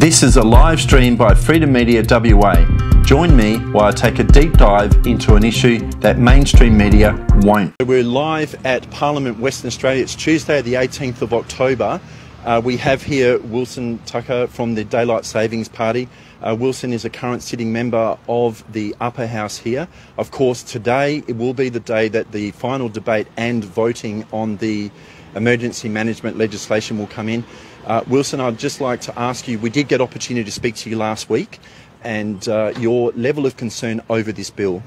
This is a live stream by Freedom Media WA. Join me while I take a deep dive into an issue that mainstream media won't. We're live at Parliament Western Australia. It's Tuesday the 18th of October. We have here Wilson Tucker from the Daylight Savings Party. Wilson is a current sitting member of the upper house here. Of course, today it will be the day that the final debate and voting on the emergency management legislation will come in. Wilson, I'd just like to ask you, we did get opportunity to speak to you last week, and your level of concern over this bill.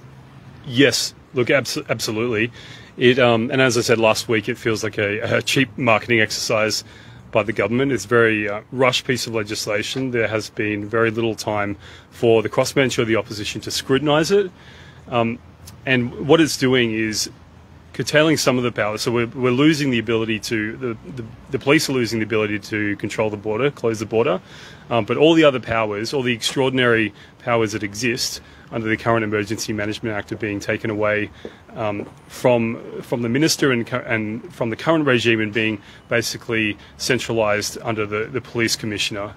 Yes, look, absolutely. And as I said last week, it feels like a cheap marketing exercise by the government. It's a very rushed piece of legislation. There has been very little time for the crossbench or the opposition to scrutinise it. And what it's doing is curtailing some of the power. So we're losing the ability to, the police are losing the ability to control the border, close the border, but all the other powers, all the extraordinary powers that exist under the current Emergency Management Act are being taken away from the minister and from the current regime and being basically centralised under the police commissioner.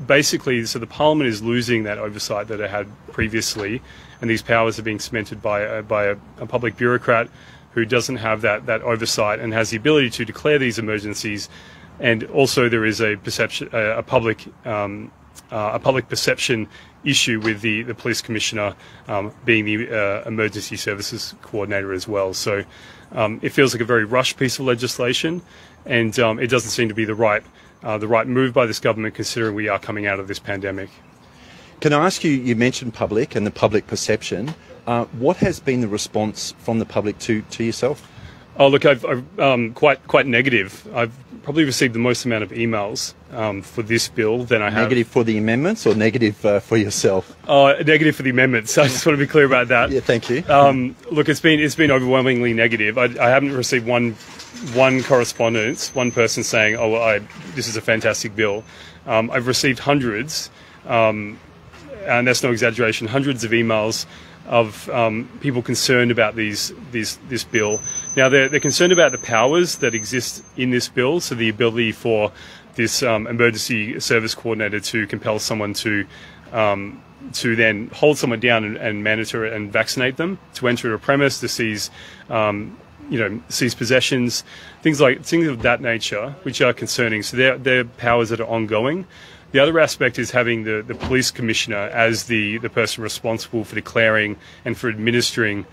Basically, so the Parliament is losing that oversight that it had previously, and these powers are being cemented by a public bureaucrat who doesn't have that oversight and has the ability to declare these emergencies. And also there is a perception, a public perception issue with the police commissioner being the emergency services coordinator as well. So it feels like a very rushed piece of legislation, and it doesn't seem to be the right move by this government, considering we are coming out of this pandemic. Can I ask you, you mentioned public and the public perception. What has been the response from the public to yourself? Oh, look, I've quite negative. I've probably received the most amount of emails for this bill than I have. Negative for the amendments or negative for yourself? Oh, negative for the amendments. I just want to be clear about that. Yeah, thank you. Look, it's been overwhelmingly negative. I haven't received one correspondence, one person saying, "Oh, well, this is a fantastic bill." I've received hundreds, and that's no exaggeration, hundreds of emails of people concerned about this bill. Now, they're concerned about the powers that exist in this bill, so the ability for this emergency service coordinator to compel someone to then hold someone down and monitor and vaccinate them, to enter a premise, to seize seize possessions, things of that nature, which are concerning. So they're powers that are ongoing. The other aspect is having the police commissioner as the person responsible for declaring and for administering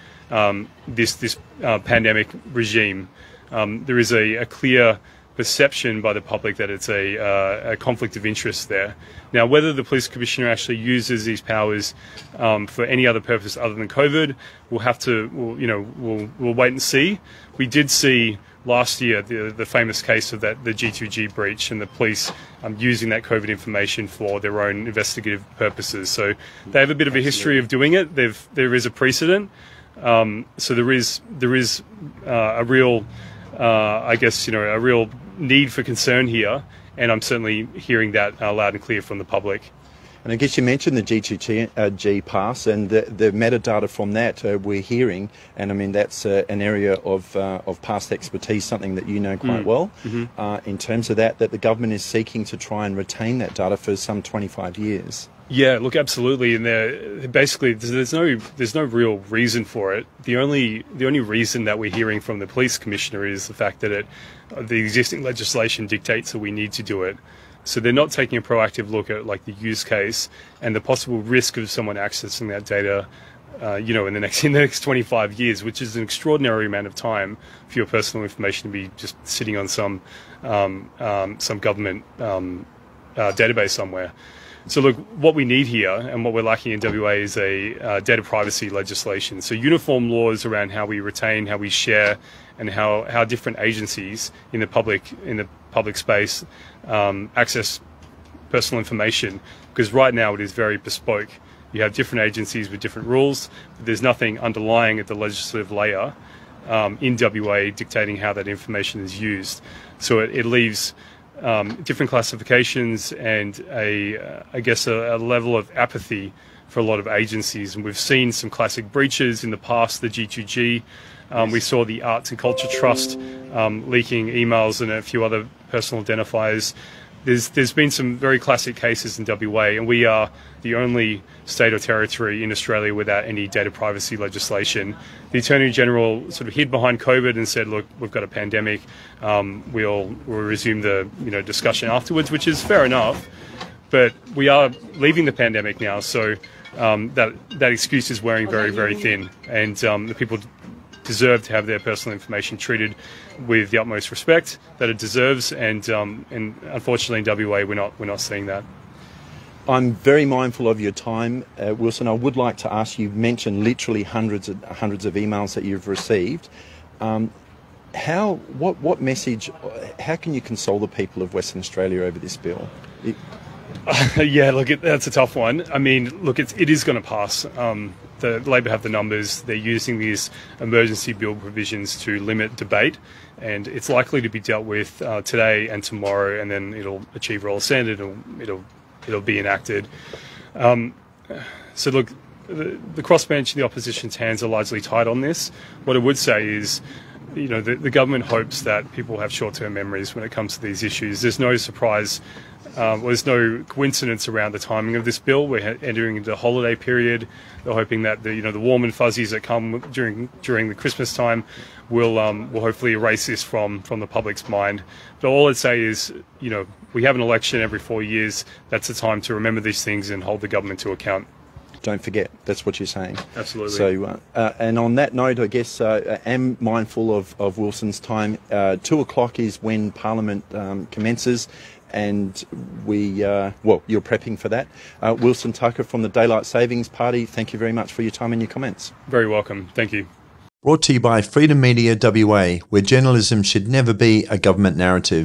this pandemic regime. There is a clear perception by the public that it's a conflict of interest there. Now, whether the police commissioner actually uses these powers for any other purpose other than COVID, we'll wait and see. We did see last year the famous case of the G2G breach and the police using that COVID information for their own investigative purposes. So they have a bit of a history of doing it. There is a precedent. So there is a real, a real need for concern here, and I'm certainly hearing that loud and clear from the public. And I guess you mentioned the G2G pass and the metadata from that we're hearing, and I mean that's an area of past expertise, something that you know quite well. Mm-hmm. In terms of that the government is seeking to try and retain that data for some 25 years. Yeah, look, absolutely, and basically there's no real reason for it. The only reason that we're hearing from the police commissioner is the fact that the existing legislation dictates that we need to do it. So they're not taking a proactive look at the use case and the possible risk of someone accessing that data, in the next 25 years, which is an extraordinary amount of time for your personal information to be just sitting on some government database somewhere. So look, what we need here and what we're lacking in WA is a data privacy legislation. So uniform laws around how we retain, how we share, and how different agencies in the public space access personal information. Because right now it is very bespoke. You have different agencies with different rules, but there's nothing underlying at the legislative layer in WA dictating how that information is used. So it leaves different classifications and a level of apathy for a lot of agencies. And we've seen some classic breaches in the past, the G2G. We saw the Arts and Culture Trust leaking emails and a few other personal identifiers. there's been some very classic cases in WA, and we are the only state or territory in Australia without any data privacy legislation. The Attorney General sort of hid behind COVID and said, look, we've got a pandemic, we'll resume the discussion afterwards, which is fair enough, but we are leaving the pandemic now, so that excuse is wearing very, very thin, and the people deserve to have their personal information treated with the utmost respect that it deserves, and unfortunately in WA we're not seeing that. I'm very mindful of your time, Wilson. I would like to ask you, mentioned literally hundreds of emails that you've received. What message? How can you console the people of Western Australia over this bill? Yeah, look, that's a tough one. I mean, look, it is going to pass. The Labor have the numbers. They're using these emergency bill provisions to limit debate, and it's likely to be dealt with today and tomorrow, and then it'll achieve royal assent. It'll be enacted. So look, the crossbench and the opposition's hands are largely tied on this. What I would say is, the government hopes that people have short-term memories when it comes to these issues. There's no surprise. There's no coincidence around the timing of this bill. We're entering into the holiday period. They're hoping that the warm and fuzzies that come during the Christmas time will hopefully erase this from the public's mind. But all I'd say is, we have an election every 4 years. That's the time to remember these things and hold the government to account. Don't forget, that's what you're saying. Absolutely. So, and on that note, I guess I am mindful of Wilson's time. 2 o'clock is when Parliament commences, and you're prepping for that. Wilson Tucker from the Daylight Savings Party, thank you very much for your time and your comments. Very welcome. Thank you. Brought to you by Freedom Media WA, where journalism should never be a government narrative.